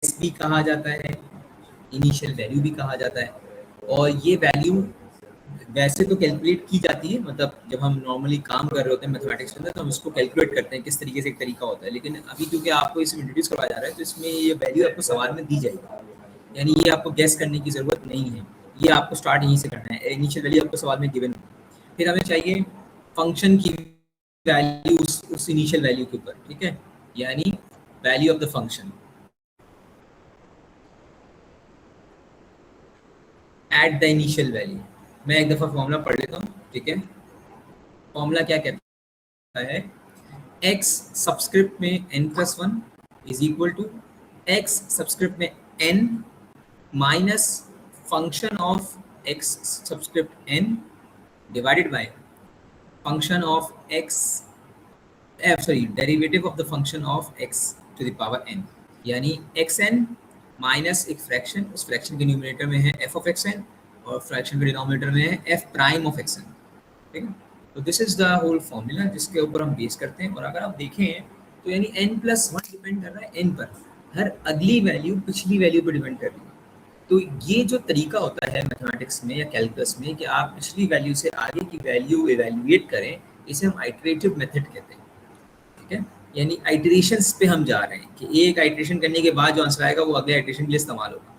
भी कहा जाता है, इनिशियल वैल्यू भी कहा जाता है। और ये वैल्यू वैसे तो कैलकुलेट की जाती है, मतलब जब हम नॉर्मली काम कर रहे होते हैं मैथमेटिक्स के अंदर तो हम इसको कैलकुलेट करते हैं, किस तरीके से एक तरीका होता है। लेकिन अभी क्योंकि आपको इसमें इंट्रोड्यूस करवाया जा रहा है तो इसमें ये वैल्यू आपको सवाल में दी जाएगी, यानी ये आपको गैस करने की ज़रूरत नहीं है, ये आपको स्टार्ट यहीं से करना है। इनिशियल वैल्यू आपको सवाल में गिवन, फिर हमें चाहिए फंक्शन की वैल्यू उस इनिशियल वैल्यू के ऊपर, ठीक है, यानी value of the function at the initial value. मैं एक दफ़ा फॉर्मूला पढ़ लेता हूँ, ठीक है। फॉर्मूला क्या कहता है, x सबस्क्रिप्ट में n+1 is equal to x subscript में n minus function of x subscript n divided by function of x derivative of the function of x to the power n, यानी xn minus एक fraction, उस fraction के numerator में है f of xn और fraction के denominator में है f प्राइम ऑफ xn, ठीक है। तो this is the whole formula जिसके ऊपर हम बेस करते हैं। और अगर आप देखें तो यानी n+1 डिपेंड कर रहा है n पर, हर अगली वैल्यू पिछली वैल्यू पर डिपेंड कर रही है। तो ये जो तरीका होता है मैथमेटिक्स में या कैलकुलस में कि आप पिछली वैल्यू से आगे की वैल्यू इवैल्यूएट करें, इसे हम आइटरेटिव मेथड कहते हैं, ठीक है। यानी आइटरेशंस पे हम जा रहे हैं कि एक आइटरेशन करने के बाद जो आंसर आएगा वो अगले आइटरेशन के लिए इस्तेमाल होगा।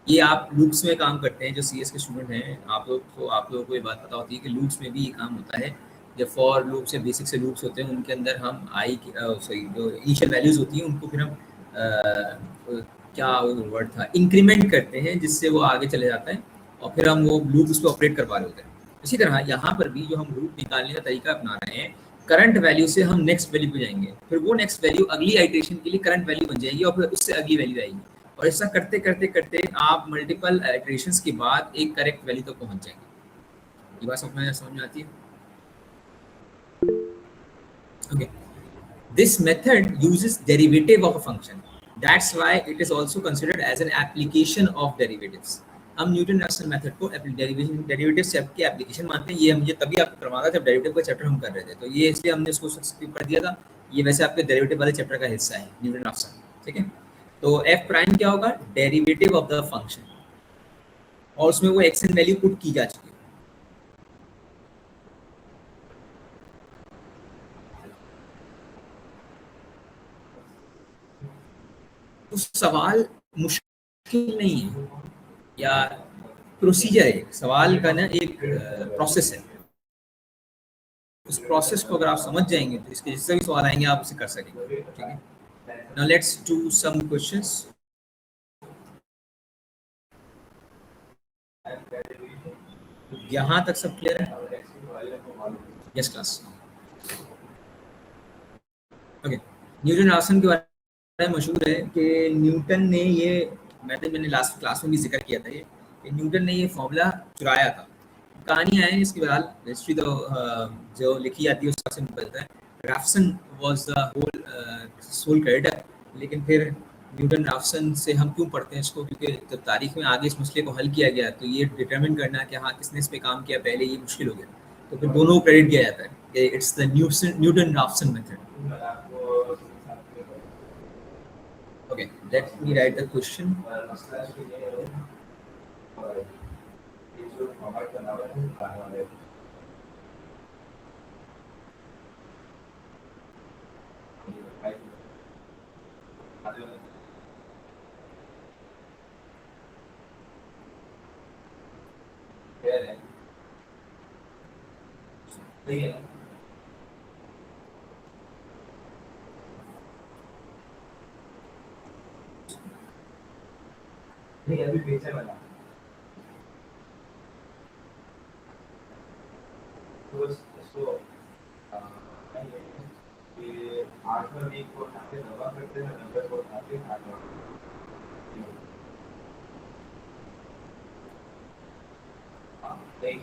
ये आप लूप्स में काम करते हैं, जो सीएस के स्टूडेंट हैं आप लोगों को ये बात पता होती है कि लूप्स में भी ये काम होता है। जब फॉर लूप्स या बेसिक से लूप्स होते हैं उनके अंदर हम जो इनिशियल वैल्यूज होती हैं उनको फिर हम क्या वर्ड था, इंक्रीमेंट करते हैं, जिससे वो आगे चले जाता है और फिर हम वो लूप उस पर ऑपरेट करवा रहे होते हैं। इसी तरह यहाँ पर भी जो हम लूप निकालने का तरीका अपना रहे हैं, करंट वैल्यू से हम नेक्स्ट वैल्यू पे जाएंगे, फिर वो नेक्स्ट वैल्यू अगली आइटरेशन के लिए करंट वैल्यू बन जाएगी और फिर उससे अगली वैल्यू आएगी, और ऐसा करते करते करते आप मल्टीपल आइटरेशंस के बाद एक करेक्ट वैल्यू तक पहुंच जाएंगे। ये बात समझ में आती है? Okay, this method uses derivative of a function, that's why it is also considered as an application of derivatives. हम न्यूटन रैफसन मेथड को डेरिवेटिव चैप्टर की एप्लीकेशन मानते हैं। ये हम ये तभी आपको करवाया जब डेरिवेटिव का चैप्टर हम कर रहे थे, तो ये इसलिए हमने इसको सब्सक्राइब कर दिया था। ये वैसे आपके डेरिवेटिव वाले चैप्टर का हिस्सा है न्यूटन रैफसन, ठीक है। तो एफ प्राइम क्या होगा, डेरिवेटिव ऑफ द फंक्शन, और उसमें वो एक्स एन वैल्यू पुट की जा चुकी है। तो सवाल मुश्किल नहीं है या प्रोसीजर है, सवाल का ना एक प्रोसेस है। उस प्रोसेस को अगर आप समझ जाएंगे तो इसके जिससे भी सवाल आएंगे आप उसे कर सकेंगे, ठीक है। Now let's do some questions. यहाँ तक सब क्लियर है? Yes class. Okay, Newton Raphson के बारे में मशहूर है कि न्यूटन ने ये, मैंने लास्ट क्लास में भी जिक्र किया था ये, कि न्यूटन ने ये फॉर्मूला चुराया था। कहानियाँ हैं इसकी, बहरहाल हिस्ट्री तो जो लिखी जाती है उसका से मिलता है। Raphson was the sole creditor, लेकिन फिर न्यूटन रैफसन से हम क्यों पढ़ते हैं इसको, क्योंकि जब तारीख में आगे इस मसले को हल किया गया तो ये डिटरमिन करना कि हाँ किसने इस पे काम किया पहले, ये मुश्किल हो गया। तो फिर दोनों को क्रेडिट दिया जाता है कि it's the Newton Raphson method. Okay, let me write the question. नहीं अभी बेचा वाला तो इसको ये 8 में एक को उठाते दवा करते हैं, 90 को उठाते हैं, 8 नहीं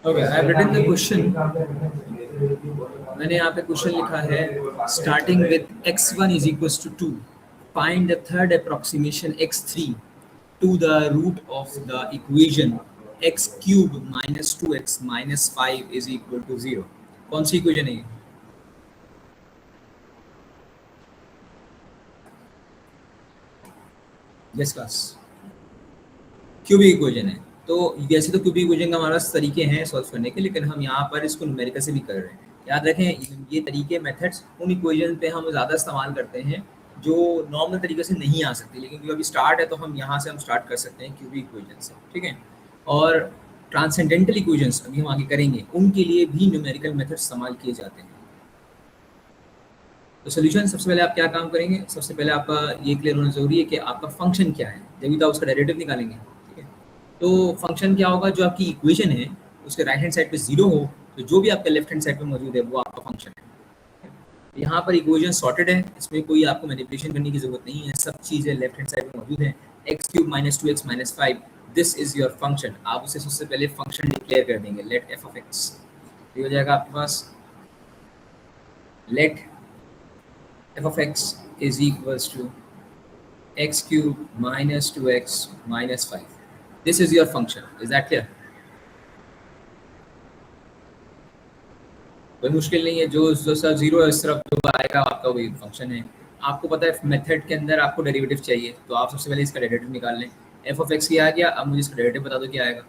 Okay, I have written the question. मैंने यहाँ पे क्वेश्चन लिखा है starting with x1 is equal to 2, find the third approximation x3 to the root of the equation x cube minus 2x minus 5 is equal to 0। कौन सी equation है ये? Yes class, cubic equation है। तो वैसे तो cubic equation का हमारे पास तरीके हैं सॉल्व करने के, लेकिन हम यहाँ पर इसको न्यूमेरिकल से भी कर रहे हैं। याद रखें ये तरीके मेथड्स उन इक्वेशन पे हम ज़्यादा इस्तेमाल करते हैं जो नॉर्मल तरीके से नहीं आ सकती, लेकिन क्योंकि अभी स्टार्ट है तो हम यहाँ से हम स्टार्ट कर सकते हैं क्यूबिक इक्वेशन से, ठीक है। और ट्रांसेंडेंटल इक्वेशंस अभी हम आगे करेंगे, उनके लिए भी न्यूमेरिकल मेथड इस्तेमाल किए जाते हैं। तो सोल्यूशन सबसे पहले आप क्या काम करेंगे, सबसे पहले आपका ये क्लियर होना जरूरी है कि आपका फंक्शन क्या है, जब तो उसका डेरिवेटिव निकालेंगे, ठीक है। तो फंक्शन क्या होगा, जो आपकी इक्वेशन है उसके राइट हैंड साइड पे 0 हो, तो जो भी आपके लेफ्ट हैंड साइड पे मौजूद है वो आपका फंक्शन है। यहाँ पर इक्वेशन सॉर्टेड है, इसमें कोई आपको मैनिपुलेशन करने की जरूरत नहीं है, सब चीज़ें लेफ्ट हैंड साइड पे मौजूद है। X cube minus 2x minus 5, this is your function. आप उसे सबसे पहले फंक्शन डिक्लेयर कर देंगे, लेट एफ ऑफ एक्स। ये हो जाएगा आपके पास late f of x is equals to x cube minus 2x minus 5. This is your function. Is that clear? कोई मुश्किल नहीं है, जो सब जीरो है इस तरफ जो आएगा आपका वही फंक्शन है। आपको पता है मेथड के अंदर आपको डेरिवेटिव चाहिए, तो आप सबसे पहले इसका डेरिवेटिव निकाल लें। f of x क्या आ गया, अब मुझे इसका डेरिवेटिव बता दो क्या आएगा।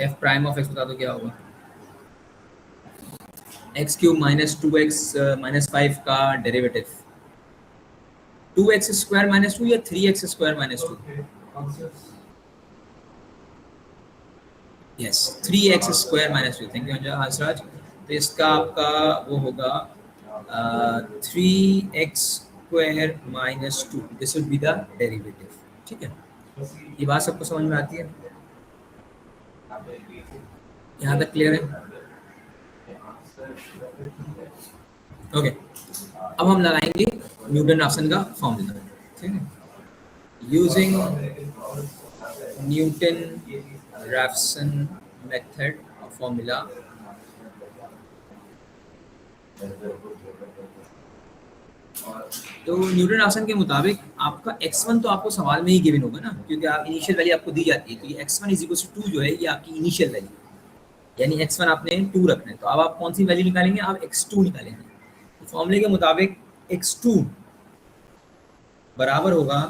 f प्राइम ऑफ x बता दो क्या होगा। x cube minus 2x minus 5 का डेरिवेटिव 2x स्क्वायर माइनस 2 या 3x square minus 2। Yes 3x square minus 2। Thank you Hansraj. तो इसका आपका वो होगा 3x square minus 2, this will be the derivative, ठीक है। ये बात सबको समझ में आती है, यहाँ तक क्लियर है? ओके अब हम लगाएंगे न्यूटन राफसन का फॉर्मूला, ठीक है। Using Newton Raphson method formula, तो न्यूटन राफसन के मुताबिक आपका x1 तो आपको सवाल में ही गिवन होगा ना, क्योंकि आप इनिशियल वैल्यू आपको दी जाती है। तो ये x1 इज इक्वल टू 2 जो है ये आपकी इनिशियल वैल्यू, यानी x1 आपने 2 रखना है। तो अब आप कौन सी वैल्यू निकालेंगे, आप x2 निकालेंगे। तो फॉर्मूले के मुताबिक x2 बराबर होगा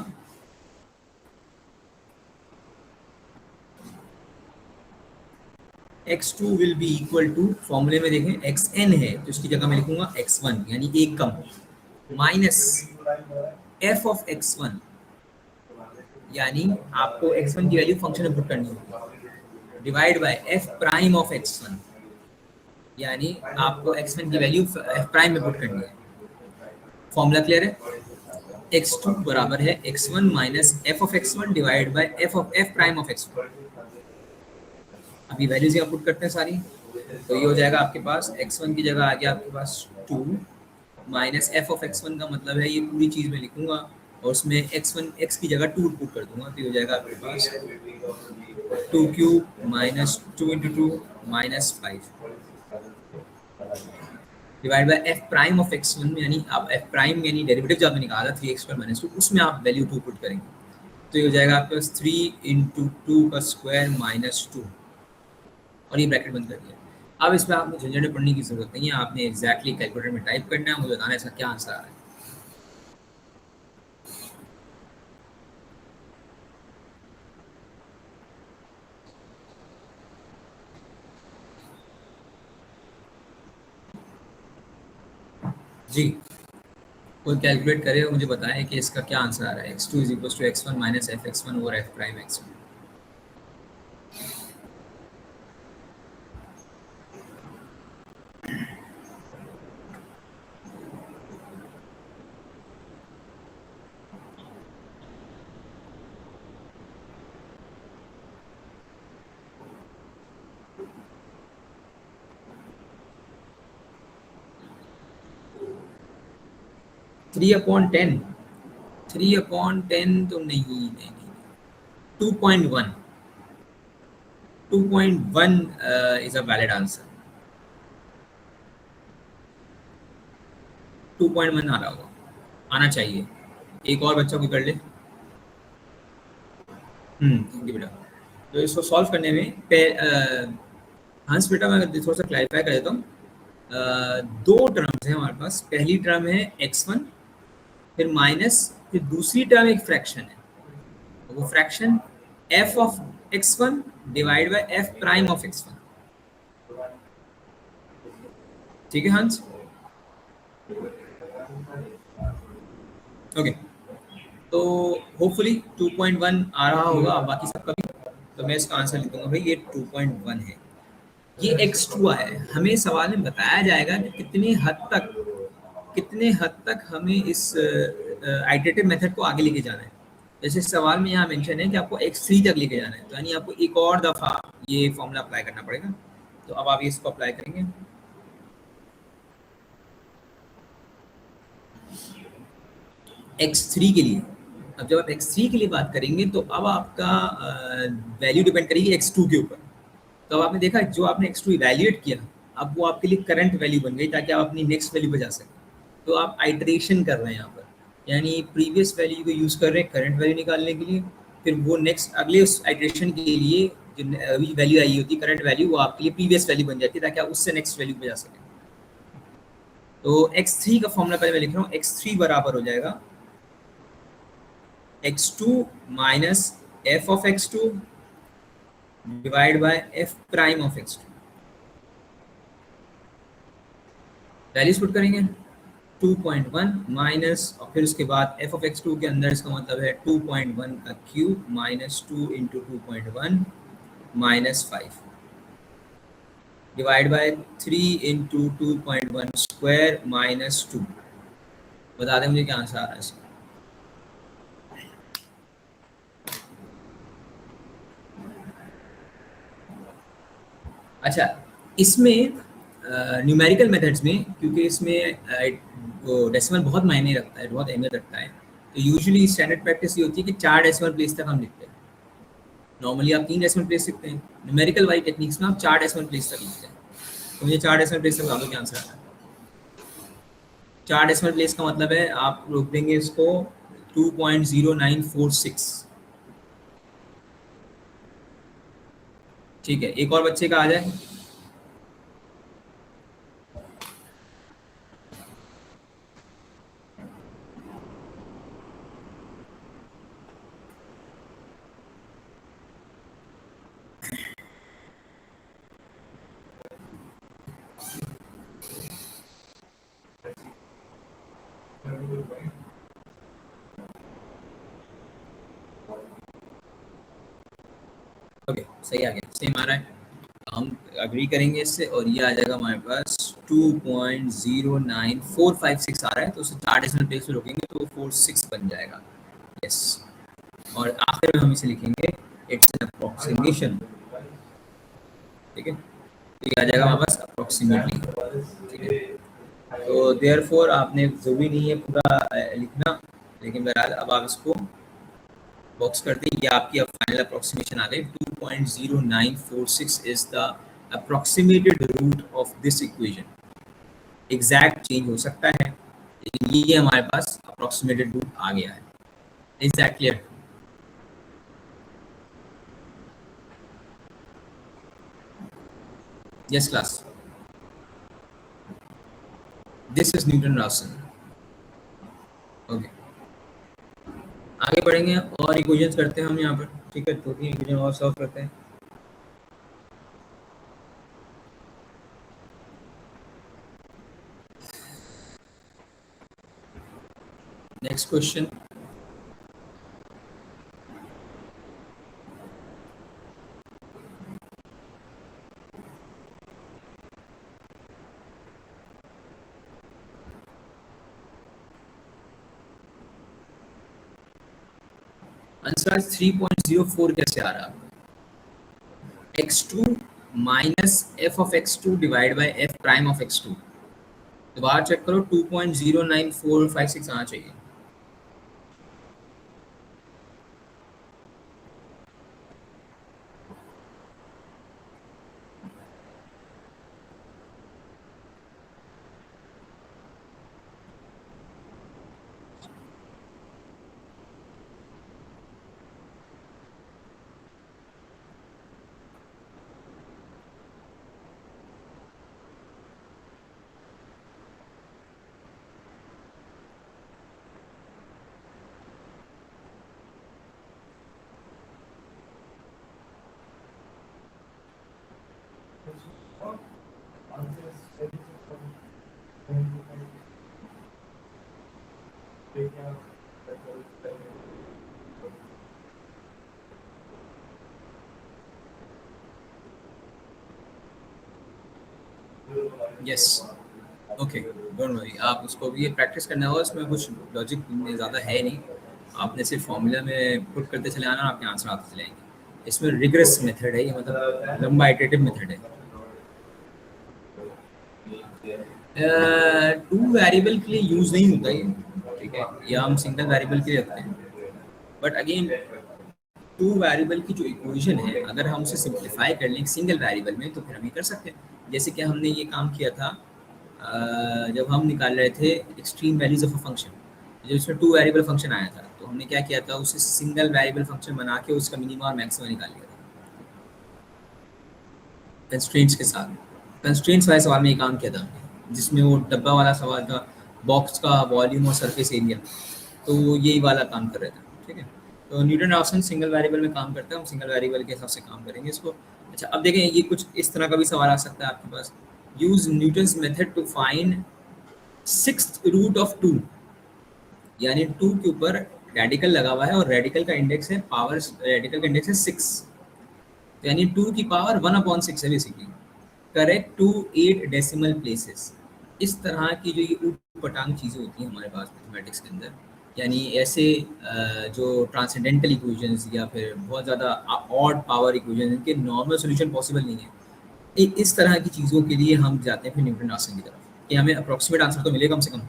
x2 will be equal to, फॉर्मूले में देखें xn है तो इसकी जगह मैं लिखूंगा x1 यानी एक कम, माइनस f ऑफ x1, यानी आपको x1 की वैल्यू फंक्शन में पुट करनी होगी, divide by f prime of x1, यानी आपको x1 की वैल्यू f प्राइम में पुट करनी है। फॉर्मूला क्लियर है? x2 बराबर है x1 minus f of x1 divide by f of f prime of x1। अभी वैल्यूज यहाँ पुट करते हैं सारी, तो ये हो जाएगा आपके पास x1 की जगह आ गया आपके पास 2 माइनस f ऑफ x1 का मतलब है ये पूरी चीज़ में लिखूंगा और उसमें x1 x की जगह 2 पुट कर दूंगा, तो ये हो जाएगा आपके पास 2 cube minus 2 into 2 minus 5 divide by f prime of x1 में, यानी आप f प्राइम यानी डेरिवेटिव जो आपने निकाला 3x स्क्वायर माइनस 2, उसमें आप वैल्यू 2 पुट करेंगे, तो ये हो जाएगा आपके पास 3 इंटू 2 का स्क्वायर माइनस 2 और ये ब्रैकेट बंद कर दिया। अब इसमें आपको झंझट पढ़ने की जरूरत नहीं है, आपने एग्जैक्टली कैलकुलेटर में टाइप करना है, मुझे बताना है इसका क्या आंसर आ रहा है। जी कोई कैलकुलेट करे और मुझे बताएं कि इसका क्या आंसर आ रहा है। x2 is equal to x1 minus F x1 over f prime x1। Three upon ten तो नहीं 2.1 2.1 इज अ वैलिड आंसर। 2.1 आ रहा होगा, आना चाहिए। एक और बच्चा कोई कर ले। थैंक यू बेटा। तो इसको सॉल्व करने में हंस बेटा मैं थोड़ा सा क्लैरिफाई कर देता हूँ। दो टर्म्स हैं हमारे पास। पहली टर्म है x1, फिर माइनस, फिर दूसरी टर्म एक फ्रैक्शन है, तो वो fraction f of x1 divide by f prime of x1। ठीक है हंस? ओके, तो होपफुली 2.1 आ रहा होगा बाकी सबका भी। तो मैं इसका आंसर लिख दूंगा भाई, ये 2.1 है। ये x2 आया है, हमें सवाल में बताया जाएगा कि कितने हद तक हमें इस आइटरेटिव मेथड को आगे लेके जाना है। जैसे सवाल में यहाँ मेंशन है कि आपको x3 तक लेके जाना है, तो यानी आपको एक और दफ़ा ये फॉर्मूला अप्लाई करना पड़ेगा। तो अब आप इसको अप्लाई करेंगे। x3 के लिए, अब जब आप x3 के लिए बात करेंगे तो अब आपका वैल्यू डिपेंड करेगी x2 के ऊपर। तो अब आपने देखा जो आपने x2 इवैल्यूएट किया, अब वो आपके लिए करंट वैल्यू बन गई, ताकि आप अपनी नेक्स्ट वैल्यू पे जा सकें। तो आप आइटरेशन कर रहे हैं यहाँ पर, यानी प्रीवियस वैल्यू को यूज़ कर रहे हैं करंट वैल्यू निकालने के लिए, फिर वो नेक्स्ट अगले उस आइटरेशन के लिए जो वैल्यू आई होती है करंट वैल्यू, वो आपके लिए प्रीवियस वैल्यू बन जाती है, ताकि आप उससे नेक्स्ट वैल्यू पे जा सकें। तो x3 का फॉर्मूला पहले मैं लिख रहा हूँ। x3 बराबर हो जाएगा x2 minus f of x2 divide by f prime of x2। Values put करेंगे 2.1 माइनस, और फिर उसके बाद f ऑफ x2 के अंदर इसका मतलब है 2.1 का cube minus 2 into 2.1 minus 5 divide by 3 into 2.1 square minus 2। बता दें मुझे क्या आंसर आ रहा है इसका। अच्छा, इसमें न्यूमेरिकल मेथड्स में, क्योंकि इसमें वो डेसिमल बहुत मायने रखता है, बहुत अहमियत रखता है, तो यूजुअली स्टैंडर्ड प्रैक्टिस ये होती है कि 4 डेसिमल प्लेस तक हम लिखते हैं। नॉर्मली आप 3 डेसिमल प्लेस लिखते हैं, न्यूमेरिकल वाली टेक्निक्स में आप 4 डेसिमल प्लेस तक लिखते हैं। तो मुझे 4 डेसिमल प्लेस तक बता दो क्या आंसर आ रहा है। 4 डेसिमल प्लेस का मतलब है आप रोक देंगे इसको 2.0946। ठीक है, एक और बच्चे का आ जाए। ओके, सही आ गया, सेम आ रहा है। हम अग्री करेंगे इससे, और ये आ जाएगा हमारे पास 2.09456 आ रहा है। तो उसे 4 डेसिमल प्लेस पे रोकेंगे तो 46 बन जाएगा। यस, और आखिर में हम इसे लिखेंगे इट्स एन अप्रोक्सीमेशन। ठीक है, तो ये आ जाएगा हमारे पास अप्रोक्सीमेटली। ठीक है, तो देयरफॉर आपने ज़रूरी नहीं है पूरा लिखना, लेकिन बहरहाल अब आप इसको बॉक्स कर दें। ये आपकी अब फाइनल अप्रोक्सीमेशन आ गई। 2.0946 is the approximated root of this equation. Exact change हो सकता है, लेकिन ये हमारे पास अप्रोक्सीमेटेड रूट आ गया है। Is that clear? Yes class, this is Newton ration. Okay, आगे बढ़ेंगे और इक्वेशंस करते हैं हम यहाँ पर। ठीक है, 2-3 इक्वेशन और सॉल्व करते हैं। नेक्स्ट क्वेश्चन, आंसर 3.04 कैसे आ रहा है? x2 minus f of x2 divide by f prime of x2। दोबारा चेक करो, 2.09456 आना चाहिए। यस, ओके, डोंट वरी, आप उसको भी प्रैक्टिस करना होगा, उसमें कुछ लॉजिक में ज़्यादा है नहीं, आपने सिर्फ फॉर्मूला में पुट करते चले आना और आपके आंसर आते चले आएंगे। इसमें रिग्रेस मेथड है, ये मतलब लंबा इटरेटिव मेथड है। टू वेरिएबल के लिए यूज़ नहीं होता ये, ठीक है, या हम सिंगल वेरिएबल के लिए रखते हैं, बट अगेन टू वेरिएबल की जो इक्वेशन है अगर हम उसे सिंप्लीफाई कर लें सिंगल वेरिएबल में तो फिर हम ये कर सकते हैं। जैसे कि हमने ये काम किया था जब हम निकाल रहे थे extreme values of a function, जब इसमें टू वेरिएबल फंक्शन आया था तो हमने क्या किया था, उसे सिंगल वेरिएबल फंक्शन बना के उसका मिनिमम और मैक्सिमम निकाल लिया था कंस्ट्रेंट्स के साथ। कंस्ट्रेंट्स वाले सवाल में ये काम किया था हमने, जिसमें वो डब्बा वाला सवाल था, बॉक्स का वॉल्यूम और सरफेस एरिया, तो वो यही वाला काम कर रहे थे, ठीक है। तो न्यूटन राफसन सिंगल वेरिएबल में काम करता है, हम सिंगल वेरिएबल के हिसाब से काम करेंगे इसको। अच्छा, अब देखें ये कुछ इस तरह का भी सवाल आ सकता है आपके पास, use Newton's method to find sixth root of two, यानी टू के ऊपर रेडिकल लगा हुआ है और रेडिकल का इंडेक्स है पावर, रेडिकल का इंडेक्स है 6, तो यानी टू की पावर 1/6 है basically. Correct to 8 decimal places. इस तरह की जो ये ऊट पटांग चीज़ें होती हैं हमारे पास मैथमेटिक्स के अंदर, यानी ऐसे जो ट्रांसेंडेंटल इक्वेशंस या फिर बहुत ज़्यादा ऑड पावर इक्वेशन, इनके नॉर्मल सोल्यूशन पॉसिबल नहीं है, इस तरह की चीज़ों के लिए हम जाते हैं फिर न्यूटन राफसन की तरफ कि हमें अप्रॉक्सीमेट आंसर तो मिले कम से कम।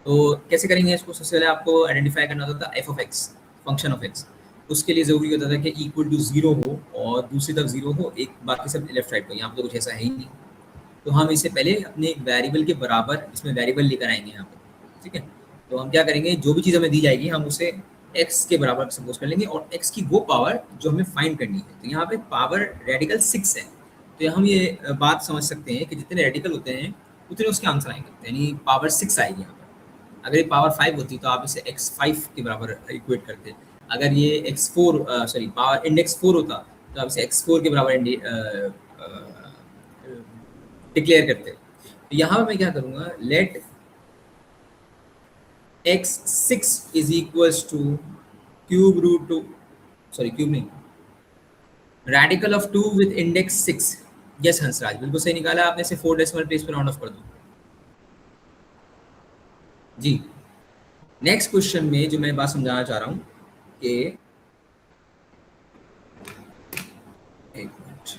तो कैसे करेंगे इसको, सबसे पहले आपको आइडेंटिफाई करना होता था F of x, function of x. उसके लिए ज़रूरी होता था कि इक्वल टू जीरो हो और दूसरी तरफ जीरो हो, एक बाकी सब लेफ्ट राइट हो। यहाँ पर तो कुछ ऐसा है ही नहीं, तो हम इसे पहले अपने वेरिएबल के बराबर इसमें वेरिएबल लेकर आएंगे यहाँ पर, ठीक है। तो हम क्या करेंगे, जो भी चीज़ हमें दी जाएगी हम उसे एक्स के बराबर सपोज कर लेंगे और एक्स की वो पावर जो हमें फाइंड करनी है। तो यहाँ पे पावर रेडिकल 6 है, तो हम ये बात समझ सकते हैं कि जितने रेडिकल होते हैं उतने उसके आंसर आएंगे, यानी पावर 6 आएगी यहाँ पर। अगर ये पावर 5 होती तो आप इसे x5 के बराबर इक्वेट करते। अगर ये x4 सॉरी पावर इंडेक्स 4 होता तो आप इसे x4 के बराबर डिक्लेयर करते। तो यहाँ पर मैं क्या करूँगा, let x6 is equals to cube root two, sorry cube नहीं, radical of 2 with index 6। Yes Hansraj, बिल्कुल सही निकाला आपने, से 4 डेसिमल प्लेस पर राउंड ऑफ कर दो जी। नेक्स्ट क्वेश्चन में जो मैं बात समझाना चाह रहा हूँ कि एक मिनट,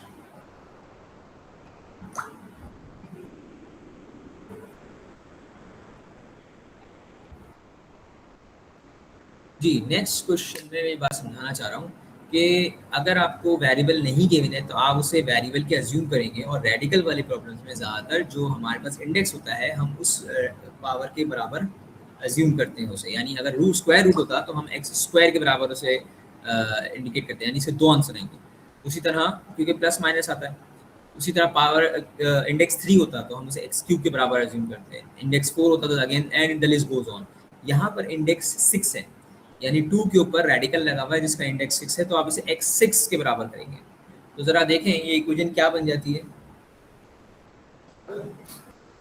जी नेक्स्ट क्वेश्चन में मैं बात समझाना चाह रहा हूँ कि अगर आपको वेरिएबल नहीं गिवन है तो आप उसे वेरिएबल के अज्यूम करेंगे, और रेडिकल वाली प्रॉब्लम्स में ज़्यादातर जो हमारे पास इंडेक्स होता है हम उस पावर के बराबर अज्यूम करते हैं उसे, यानी अगर रूट स्क्वायर रूट होता तो हम एक्स स्क्वायर के बराबर उसे इंडिकेट करते हैं, यानी इसके दो आंसर आएंगे। उसी तरह क्योंकि प्लस माइनस आता है, उसी तरह पावर इंडेक्स 3 होता तो हम उसे एक्स क्यूब के बराबर अज्यूम करते हैं, इंडेक्स 4 होता तो again and the list goes on. यहाँ पर इंडेक्स 6 है, यानी 2 के ऊपर रेडिकल लगा हुआ है जिसका इंडेक्स 6 है, तो आप इसे x6 के बराबर करेंगे। तो जरा देखें ये इक्वेशन क्या बन जाती है,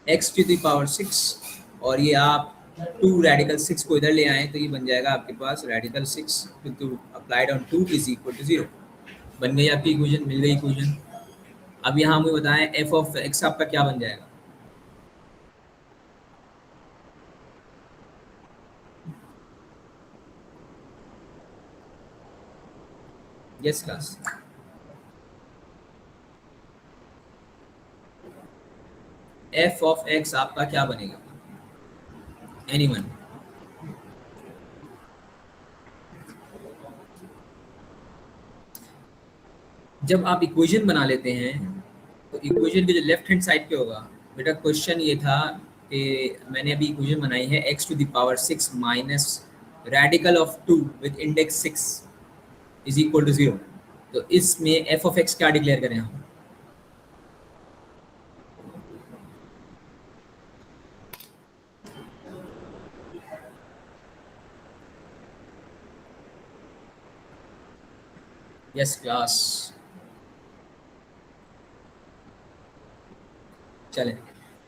x टू द पावर 6, और ये आप 2 रेडिकल 6 को इधर ले आए तो ये बन जाएगा आपके पास radical 6 two applied on 2 is equal to 0। बन गई आपकी इक्वेशन, मिल गई इक्वेशन। अब यहाँ हमें बताएं f ऑफ x आपका क्या बन जाएगा। Yes class, f of x आपका क्या बनेगा, एनीवन। जब आप इक्वेशन बना लेते हैं तो इक्वेशन के जो लेफ्ट हैंड साइड पे होगा, बेटा क्वेश्चन ये था कि मैंने अभी इक्वेशन बनाई है x to the power 6 minus radical of 2 with index 6 is equal to 0। तो इसमें f ऑफ x क्या डिक्लेयर करें हम, यस क्लास। चलें,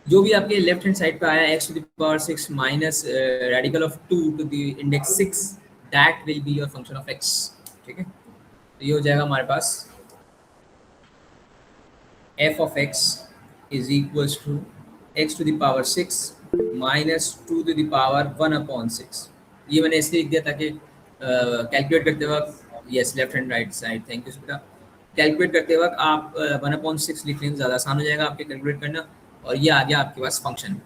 जो भी आपके लेफ्ट हैंड साइड पे आया x to the power 6 minus radical of 2 to the index 6 that will be your function of x। ठीक है, तो ये हो जाएगा हमारे पास f of x is equals to x to the power 6 minus 2 to the power 1 upon 6। ये मैंने इसलिए लिख दिया ताकि कैलकुलेट करते वक्त, yes left hand right side, thank you बेटा, कैलकुलेट करते वक्त आप 1/6 लिख लेंगे, ज़्यादा आसान हो जाएगा आपके कैलकुलेट करना। और ये आ गया आपके पास फंक्शन,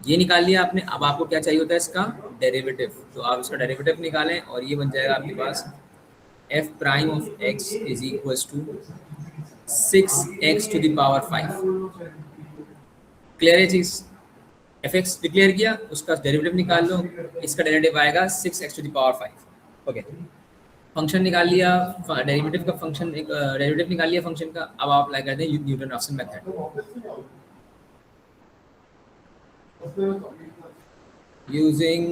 ये निकाल लिया आपने। अब आपको क्या चाहिए होता है इसका डेरिवेटिव, तो आप इसका डेरिवेटिव निकालें और ये बन जाएगा आपके पास f prime of x is equals to 6x to the power 5। Clear है चीज, एफ एक्स डिक्लेयर किया, उसका डेरिवेटिव निकाल लो, इसका डेरिवेटिव आएगा 6x to the power 5। Okay, function निकाल लिया, डेरिवेटिव का फंक्शन एक डेरिवेटिव निकाल लिया फंक्शन का। अब आप अप्लाई करते हैं Newton Raphson method using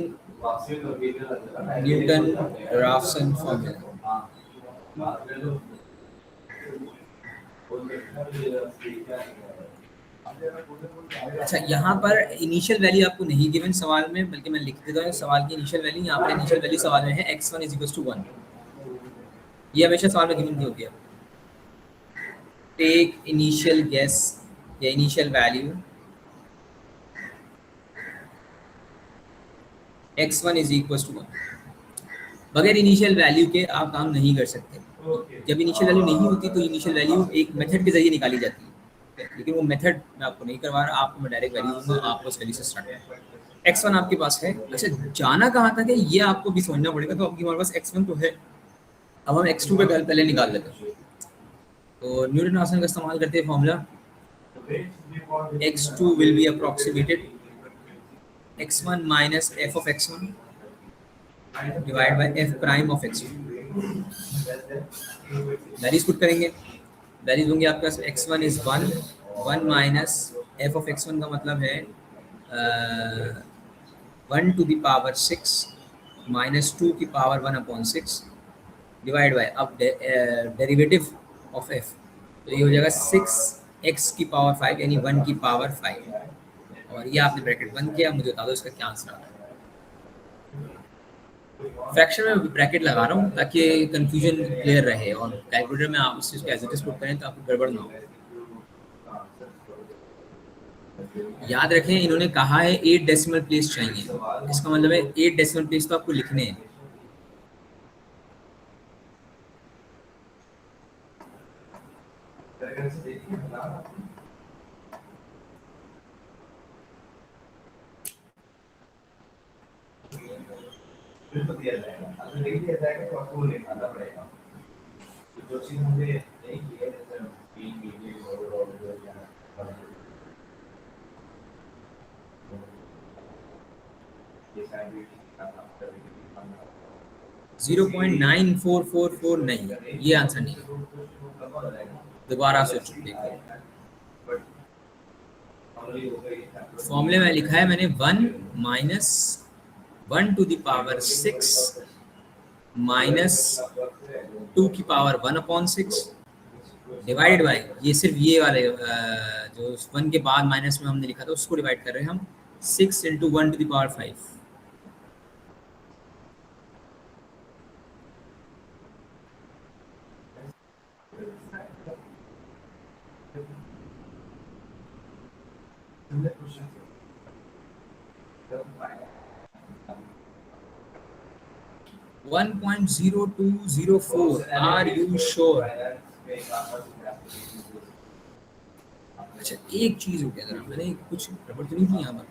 Newton Raphson formula. अच्छा, यहाँ पर इनिशियल वैल्यू आपको नहीं गिवन सवाल में, बल्कि मैं लिख देता हूँ सवाल की इनिशियल वैल्यू। यहाँ पर इनिशियल वैल्यू सवाल में है x1 इज इक्वल टू 1। ये हमेशा सवाल में गिवन नहीं होती है। टेक इनिशियल गेस या initial value x1 is equal to 1। बगैर इनिशियल वैल्यू के आप काम नहीं कर सकते। जब इनिशियल वैल्यू नहीं होती तो इनिशियल वैल्यू एक मेथड के जरिए निकाली जाती है, लेकिन वो मेथड मैं आपको नहीं करवा रहा, आपको मैं डायरेक्ट वैल्यू दूंगा, आपको उस वैल्यू से स्टार्ट करना है। x1 आपके पास है। अच्छा, जाना कहाँ तक है ये आपको भी समझना पड़ेगा। तो आपके हमारे पास x1 तो है, अब हम x2 पे पहले निकाल लेते हैं। तो न्यूटन रॉफ्सन का इस्तेमाल करते हैं formula, x2 will be approximated x1 minus f of x1 divide by f prime of x2। Values put करेंगे, वैल्यूज होंगे आपके पास x1 is 1, 1 minus f of x1 का मतलब है 1 टू द पावर 6 माइनस 2 की पावर 1/6 डिवाइड बाय, अब derivative of f, तो ये हो जाएगा 6x की पावर 5 यानी 1 की पावर 5। और ये आपने ब्रैकेट बंद किया। मुझे बता दो इसका क्या आंसर आ रहा है। फ्रैक्शन में ब्रैकेट लगा रहा हूँ ताकि कंफ्यूजन क्लियर रहे, और कैलकुलेटर में आप इस चीज़ को एज इट इज पुट करें तो आपको गड़बड़ ना हो। याद रखें, इन्होंने कहा है 8 डेसिमल प्लेस चाहिए, इसका मतलब है 8 डेसिमल प्लेस तो आपको लिखने हैं। दिया जाएगा, अगर नहीं दिया जाएगा तो आपको निकालना पड़ेगा। जो चीज मुझे नहीं की है, जैसे 3 मीडियम और 0.9444 नहीं, ये आंसर नहीं है। दोबारा सोच देखो, फॉर्मूले में लिखा है मैंने 1 minus 1 to the power 6 minus 2 की पावर 1/6 डिवाइड बाय, ये सिर्फ ये वाले जो 1 के बाद माइनस में हमने लिखा था उसको डिवाइड कर रहे हैं हम, 6 into 1 to the power 5। One 1.0204। Are you sure? अच्छा, एक चीज हो गया, जरा मैंने कुछ गड़बड़ तो नहीं की यहाँ पर?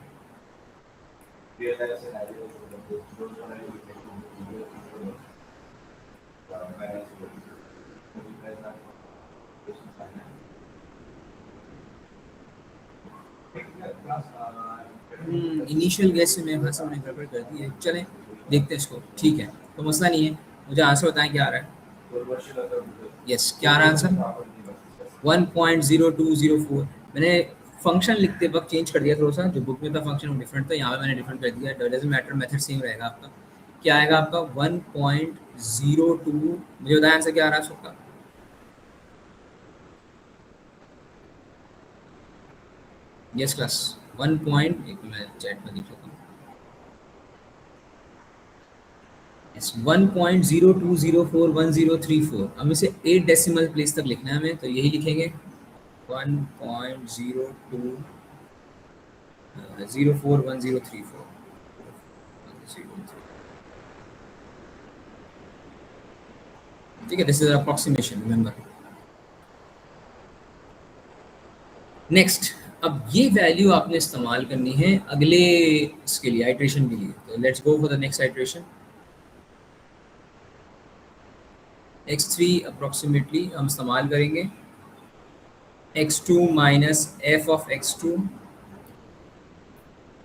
इनिशियल गैस से मेरे पास हमने गड़बड़ कर दी है। चलें देखते हैं इसको, ठीक है, तो मसला नहीं है। मुझे आंसर बताएं क्या आ रहा है। यस, क्या आ रहा है आंसर? 1.0204। मैंने फंक्शन लिखते वक्त चेंज कर दिया थोड़ा सा, जो बुक में था फंक्शन वो डिफरेंट था, यहाँ पे मैंने डिफरेंट कर दिया। डजंट मैटर, मेथड सेम रहेगा आपका। क्या आएगा आपका? 1.02। मुझे बताया आंसर क्या आ रहा है सबका? Yes class. 1 पॉइंट, एक मैं चैट में लिख लेता हूँ, 1.02041034। अब इसे 8 डेसिमल प्लेस तक लिखना है हमें, तो यही लिखेंगे 1.02041034। ठीक है, this is approximation, remember. Next, अब ये वैल्यू आपने इस्तेमाल करनी है अगले इसके लिए, आइट्रेशन के लिए। तो let's go for the next iteration. x3 approximately हम इस्तेमाल करेंगे x2 minus F of x2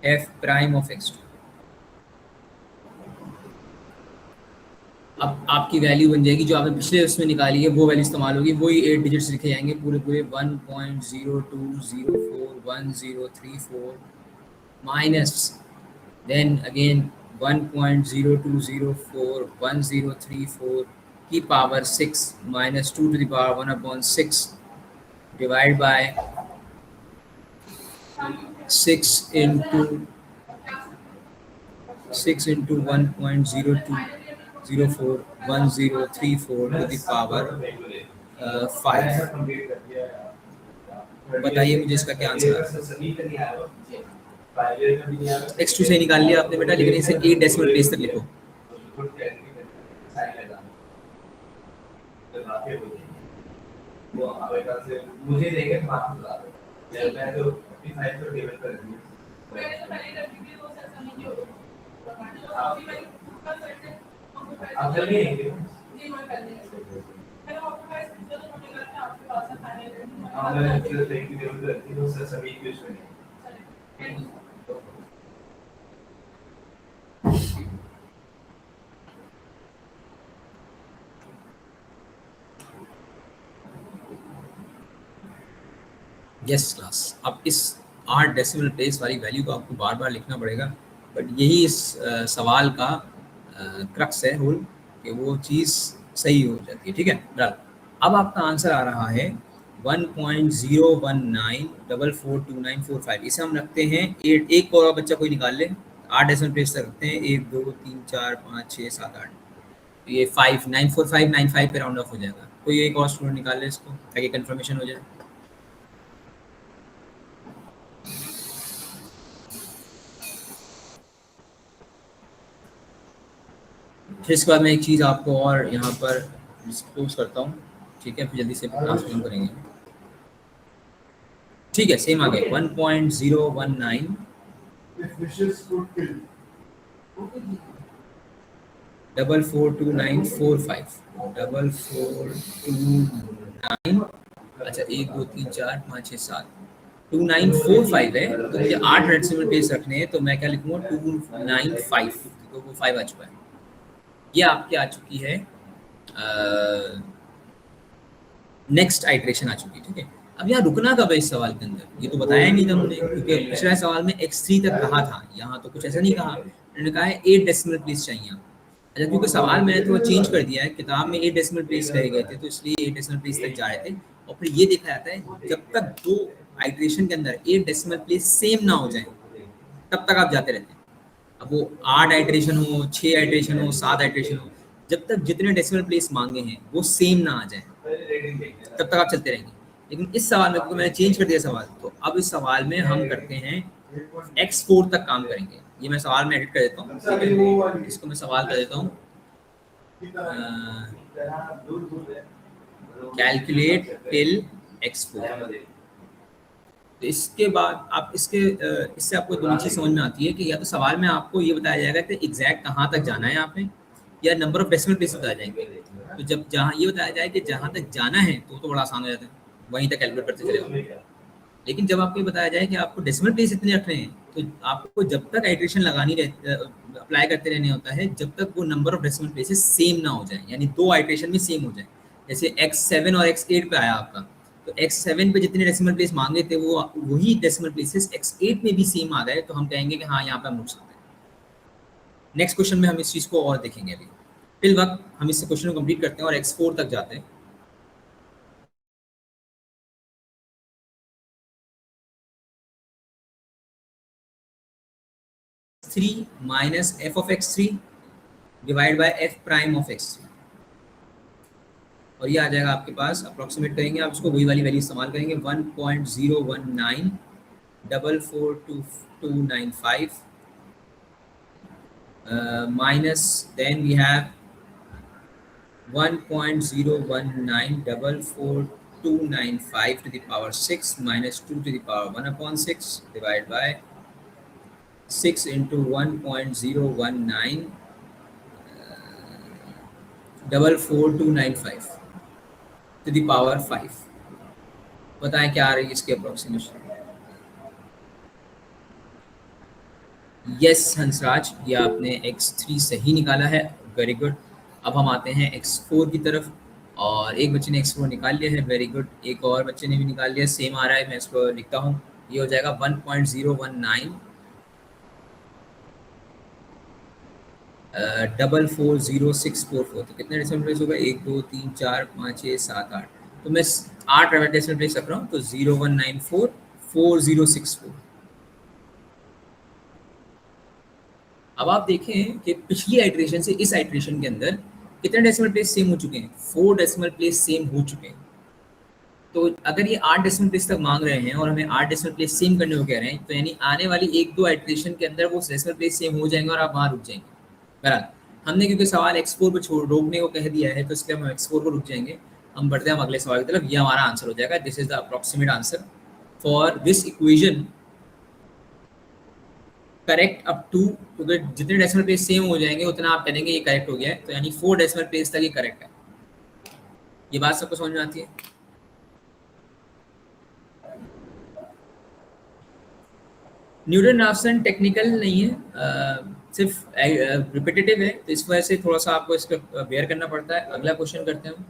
F prime of x2। अब आपकी वैल्यू बन जाएगी जो आपने पिछले उसमें निकाली है, वो वैल्यू इस्तेमाल होगी, वही 8 डिजिट्स लिखे जाएंगे पूरे पूरे, 1.02041034 माइनस देन अगेन 1.02041034 की power 6 minus 2 to the power 1/6 divide by 6 into 1.02041034 to the power 5। बताइए मुझे इसका क्या आंसर है। x2 से निकाल लिया आपने बेटा, लेकिन इसे 8 डेसिमल प्लेस तक लिखो। मुझे देंगे तो बात बता दो, मैं तो 55 तो टेबल पर रखी है। आप जल्दी आएंगे जी, मैं कर देंगे। हेलो आपके पास जो हमें करते हैं आपके पास है फाइनल, हमें जो देखिए टेबल पर रखी है वो सभी यूज करेंगे। यस क्लास, अब इस 8 डेसिमल प्लेस वाली वैल्यू को आपको बार बार लिखना पड़ेगा, बट यही इस सवाल का क्रक्स है, रूल, कि वो चीज़ सही हो जाती है। ठीक है, डन। अब आपका आंसर आ रहा है 1.019442945। इसे हम रखते हैं 8, एक और बच्चा कोई निकाल ले, 8 डेसिमल प्लेस तक रखते हैं, 1 2 3 4 5 6 7 8, ये 594595 पे राउंड ऑफ हो जाएगा। कोई एक और स्टूडेंट निकाल ले इसको ताकि कंफर्मेशन हो जाए। फिर इसके बाद मैं एक चीज़ आपको और यहाँ पर डिस्क्लोज करता हूँ, ठीक है, फिर जल्दी से क्लास खत्म करेंगे। ठीक है, सेम आ गया 1.019 442945 4429, अच्छा 1 2 3 4 5 6 7 2945 है, तो मुझे 8 डेसिमल प्लेस रखने हैं, तो मैं क्या लिखूँगा 295, तो वो 5 आ चुका है। ये आपकी आ चुकी है नेक्स्ट आइट्रेशन आ चुकी है। ठीक है, अब यहाँ रुकना कब है इस सवाल के अंदर, ये तो बताया ही नहीं था उन्होंने, क्योंकि पिछले सवाल में x3 तक कहा था, यहाँ तो कुछ ऐसा नहीं कहा, उन्होंने कहा है 8 डेसिमल प्लेस चाहिए। अच्छा, क्योंकि सवाल मैंने थोड़ा चेंज कर दिया है, किताब में 8 डेसिमल प्लेस कहे गए थे, तो इसलिए 8 डेसिमल प्लेस तक जा रहे थे, और फिर ये देखा जाता है जब तक दो आइट्रेशन के अंदर 8 डेसिमल प्लेस सेम ना हो जाए तब तक आप जाते रहते हैं। अब वो 8 आइट्रेशन हो, 6 आइट्रेशन हो, 7 आइट्रेशन हो, जब तक जितने डेसिमल प्लेस मांगे हैं वो सेम ना आ जाए तब तक आप चलते रहेंगे। लेकिन इस सवाल में, क्योंकि मैंने चेंज कर दिया सवाल, तो अब इस सवाल में हम करते हैं x4 तक काम करेंगे। ये मैं सवाल में एडिट कर देता हूँ, इसको मैं सवाल कर देता हूँ, कैलकुलेट टिल x4। तो इसके बाद आप इससे आपको दोनों चीज़ समझ में आती है कि या तो सवाल में आपको ये बताया जाएगा कि एग्जैक्ट कहाँ तक जाना है आपने, या नंबर ऑफ डेसिमल प्लेस बताया जाएंगे। तो जब जहाँ ये बताया जाए कि जहाँ तक जाना है तो बड़ा आसान हो जाता है, वहीं तक कैलकुलेट करते चले जाओ। लेकिन जब आपको ये बताया जाए कि आपको डेसिमल प्लेस इतने रखने हैं, तो आपको जब तक आइट्रेशन अप्लाई करते रहने होता है जब तक वो number of decimal places same ना हो जाए, यानी दो आइट्रेशन में सेम हो जाए। जैसे x7 और x8 पे आया आपका, तो x7 पे जितने डेसिमल प्लेस मांगे थे वो वही डेसिमल प्लेसेस x8 में भी सेम आ गए, तो हम कहेंगे कि हाँ, यहाँ पे हम रुक सकते हैं। नेक्स्ट क्वेश्चन में हम इस चीज़ को और देखेंगे। अभी फिल वक्त हम इस क्वेश्चन को कंप्लीट करते हैं और x4 तक जाते हैं। Three minus F of x three divide by F prime of x three, और ये आ जाएगा आपके पास, अप्रोक्सीमेट करेंगे आप इसको, वही वाली वैल्यू इस्तेमाल करेंगे, 1.019442295 minus, then we have 1.019442295 to the power 6 minus 2 to the power 1 upon 6 divided by 6 into 1.019442295 to the power 5। बताएं क्या आ रही है इसकी अप्रोक्सीमेशन। यस हंसराज, ये आपने x3 सही निकाला है, वेरी गुड। अब हम आते हैं x4 की तरफ, और एक बच्चे ने x4 निकाल लिया है, वेरी गुड। एक और बच्चे ने भी निकाल लिया, सेम आ रहा है, मैं इसको लिखता हूँ, ये हो जाएगा 1.019 440,644। तो कितने डेसिमल प्लेस होगा, 1 2 3 4 5 6 7 8, तो मैं 8 डेसिमल प्लेस रख रहा हूँ, तो 01944064। अब आप देखें कि पिछली आइट्रेशन से इस आइट्रेशन के अंदर कितने डेसिमल प्लेस सेम हो चुके हैं, 4 डेसिमल प्लेस सेम हो चुके हैं। तो अगर ये 8 डेसिमल प्लेस तक मांग रहे हैं और हमें 8 डेसिमल प्लेस सेम करने को कह रहे हैं, तो यानी आने वाली 1-2 आइट्रेशन के अंदर वो डेसिमल प्लेस सेम हो जाएंगे और आप वहाँ रुक जाएंगे। बहरहाल हमने क्योंकि सवाल x4 पर छोड़ रोकने को कह दिया है, तो इसके हम x4 को रुक जाएंगे। हम बढ़ते हैं हम अगले सवाल की तरफ। ये हमारा आंसर हो जाएगा, this is the approximate answer for this equation, correct up to, क्योंकि जितने डेसिमल प्लेस सेम हो जाएंगे उतना आप कहेंगे ये करेक्ट हो गया है, तो यानी 4 डेसिमल प्लेस तक ये करेक्ट है। ये बात सबको समझ में आती है? न्यूटन राफसन टेक्निकल नहीं है, सिर्फ रिपीटेटिव है, तो इस वजह से थोड़ा सा आपको इसका बेयर करना पड़ता है। अगला क्वेश्चन करते हैं हम,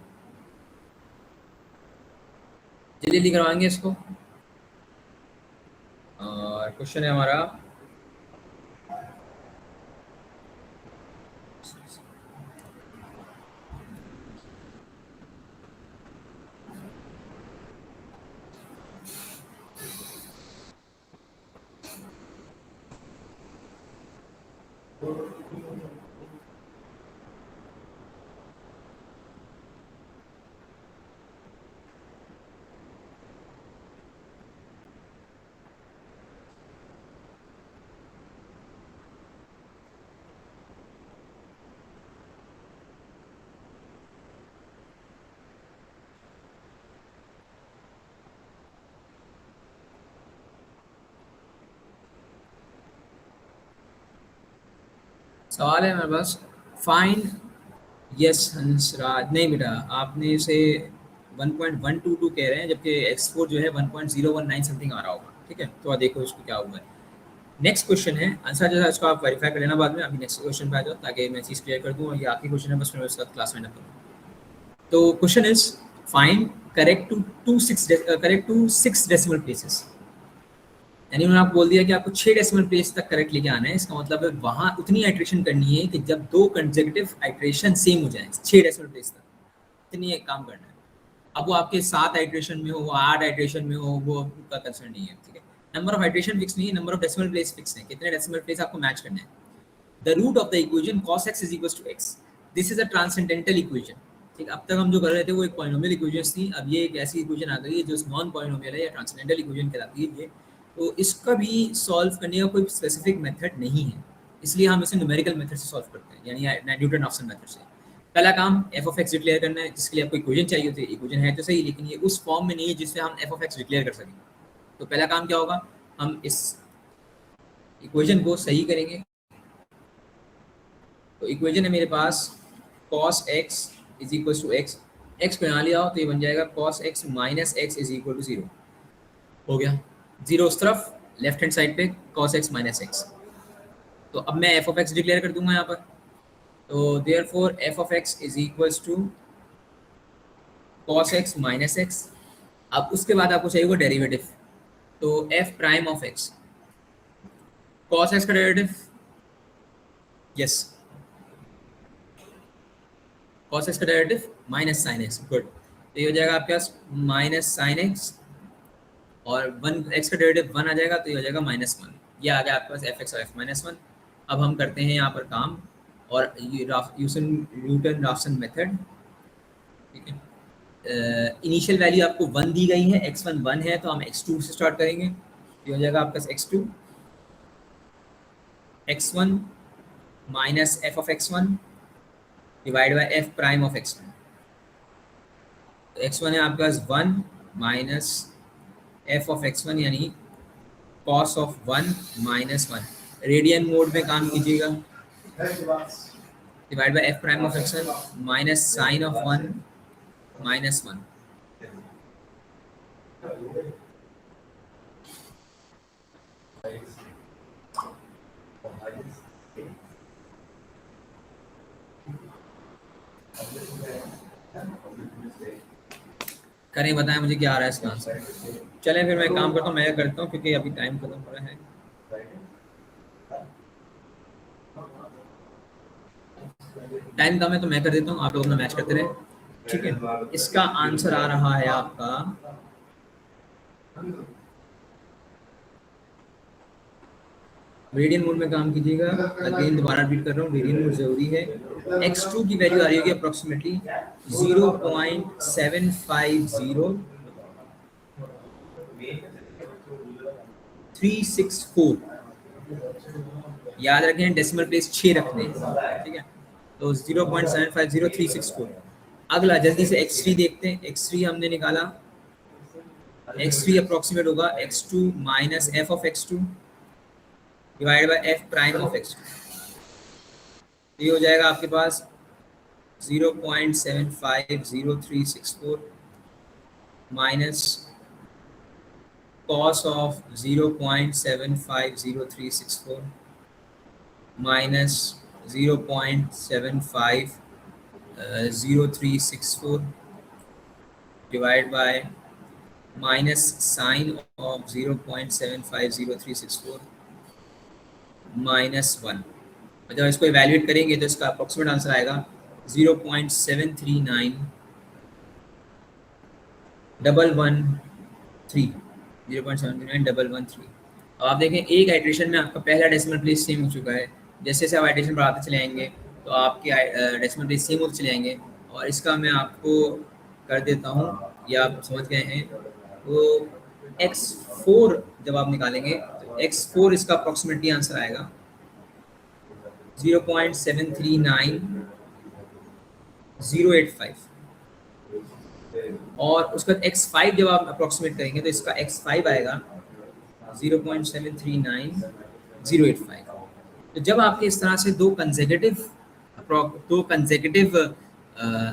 जल्दी जल्दी करवाएंगे इसको। और क्वेश्चन है हमारा, सवाल है मेरे पास, फाइंड, यस हंसराज, नहीं बेटा आपने इसे 1.122 कह रहे हैं, जबकि x4 जो है 1.019 समथिंग आ रहा होगा, ठीक है। तो देखो इसको क्या हुआ है। नेक्स्ट क्वेश्चन है आंसर, जो है इसको आप वेरीफाई कर लेना बाद में, अभी नेक्स्ट क्वेश्चन पे आ जाओ ताकि मैं चीज़ क्लियर कर दूँ, और ये आखिरी क्वेश्चन है, बस मैं उसका क्लास में करूँ। तो question is find correct to 6 decimal places, यानी उन्होंने आपको बोल दिया कि आपको 6 डेसिमल प्लेस तक करेक्ट लेके आना है। इसका मतलब है वहाँ उतनी आइट्रेशन करनी है कि जब 2 कंसेक्यूटिव आइट्रेशन सेम हो जाए 6 डेसिमल प्लेस तक, इतनी एक काम करना है। अब वो आपके 7 आइट्रेशन में हो, वो 8 आइट्रेशन में हो, वो उनका कंसर्न नहीं है, ठीक है। नंबर ऑफ आइट्रेशन फिक्स नहीं है, number of decimal place fix है, कितने डेसिमल प्लेस आपको मैच करना है। The root of the equation cos x is equal to x, this is a transcendental equation, ठीक। अब तक हम जो कर रहे थे वो एक पॉलिनोमियल इक्वेशन थी, अब ये एक ऐसी इक्वेशन आ गई है जो नॉन पॉलिनोमियल है या ट्रांसेंडेंटल इक्वेशन कहलाती है ये। तो इसका भी सॉल्व करने का कोई स्पेसिफिक मेथड नहीं है, इसलिए हम इसे न्यूमेरिकल मेथड से सॉल्व करते हैं, यानी न्यूटन राफसन मेथड से। पहला काम एफ ऑफ एक्स डिक्लेयर करना है, जिसके लिए आपको इक्वेशन चाहिए होती है। इक्वेशन है तो सही, लेकिन ये उस फॉर्म में नहीं है जिससे हम एफ ऑफ एक्स डिक्लेयर कर सकें। तो पहला काम क्या होगा, हम इस इक्वेशन को सही करेंगे। तो इक्वेशन है मेरे पास cos x is equal to x, x को यहाँ लिया हो तो ये बन जाएगा cos x minus x is equal to 0, हो गया। 0 उस तरफ, लेफ्ट हैंड साइड पे cos x माइनस एक्स। तो अब मैं एफ ऑफ एक्स डिक्लेयर कर दूंगा यहाँ पर, तो therefore F of x is equals to cos x minus x. अब उसके बाद आपको चाहिए होगा डेरिवेटिव, तो F prime of x, cos x का डेरिवेटिव, यस cos x का derivative minus sine x, good. तो ये हो जाएगा आपके पास माइनस साइन एक्स, और 1 x का डेरिवेटिव 1 आ जाएगा, तो ये हो जाएगा -1। ये आ गया आपके पास एफ एक्स और एफ माइनस 1। अब हम करते हैं यहाँ पर काम, और ये न्यूटन राफसन मेथड, ठीक है। इनिशियल वैल्यू आपको 1 दी गई है, x1 1 है, तो हम x2 से स्टार्ट करेंगे। ये हो जाएगा आपका x2 x1 minus f of x1 divide by f prime of x1। तो x1 है आपके पास 1 माइनस f ऑफ x1 यानी cos of 1 minus 1, radian mode में काम कीजिएगा, divide by f prime of x1 minus sine of 1 minus 1। करें, बताएं मुझे क्या आ रहा है इसका आंसर। चलें फिर मैं काम करता हूँ, मैं करता हूँ क्योंकि अभी टाइम खत्म हो रहा है। टाइम कम है तो मैं कर देता हूँ, आप लोग अपना मैच करते रहे, ठीक है। इसका आंसर आ रहा है आपका रेडियन मोड में काम कीजिएगा। अगेन दोबारा रिपीट कर रहा हूँ, रेडियन मोड जरूरी है। x2 की वैल्यू आ रही होगी अप्रोक्सीमेटली 0.750,364। याद रखें डेसिमल प्लेस 6 रखने हैं, ठीक है। तो 0.750364। अगला जल्दी से x3 देखते हैं। x3 हमने निकाला, x3 अप्रोक्सीमेट होगा x2 minus f of x2 divide by f prime of x2। ये हो जाएगा आपके पास 0.750364 minus cos of 0.750364 minus 0.750364 divide by minus sine of 0.750364 minus 1। जब इसको इवैल्यूएट करेंगे तो इसका अप्रोक्सीमेट आंसर आएगा 0.739113। 0.739113। अब आप देखें एक आइट्रेशन में आपका पहला डेसिमल प्लेस सेम हो चुका है। जैसे जैसे आप आइट्रेशन बढ़ाते चले आएंगे तो आपके डेसिमल प्लेस सेम होते चले आएंगे। और इसका मैं आपको कर देता हूँ, या आप समझ गए हैं। तो x4 जब आप निकालेंगे तो x4 इसका अप्रोक्सीमेटली आंसर आएगा 0.739085। और उसका x5 जब आप अप्रोक्सीमेट करेंगे तो इसका x5 आएगा 0.739085। तो जब आपके इस तरह से दो कंसेक्यूटिव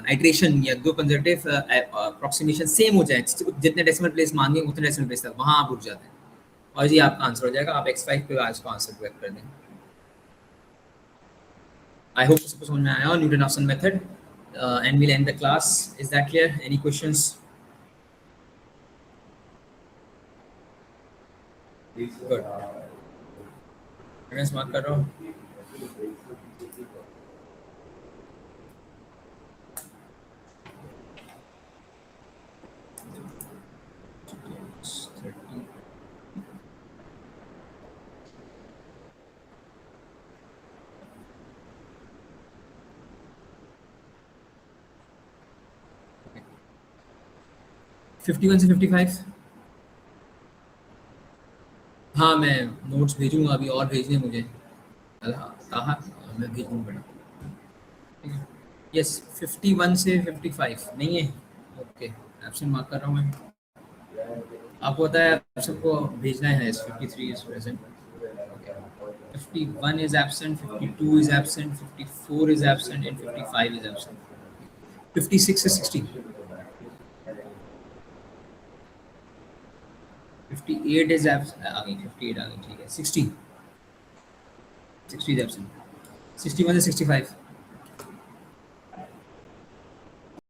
आइट्रेशन या दो कंसेक्यूटिव अप्रोक्सीमेशन सेम हो जाए, जितने डेसिमल प्लेस मांगे उतने डेसिमल प्लेस तक, वहां आप रुक जाते हैं और ये आपका आंसर हो जाएगा। आप x5 पे आज का आंसर करेक्ट कर दें। आई होप सबको समझ में आया और Newton Raphson method, and we'll end the class. Is that clear? Any questions? Good. Attendance mark कर रहा हूँ। Okay. 51 से 55। हाँ मैं नोट्स भेजूंगा, अभी और भेजने मुझे कहा, मैं भेज दूँगा बेटा। ठीक है, यस 51 से 55 नहीं है। ओके, एब्सेंट मार्क कर रहा हूँ मैं। आपको पता है आप सबको भेजना है। 53 is present, 51 is absent, 52 is absent, 54 is absent and 55 is absent. 56 is 60, 58 is absent, आ गई 58 आ गई, ठीक है। 60 is absent, 61 is 65,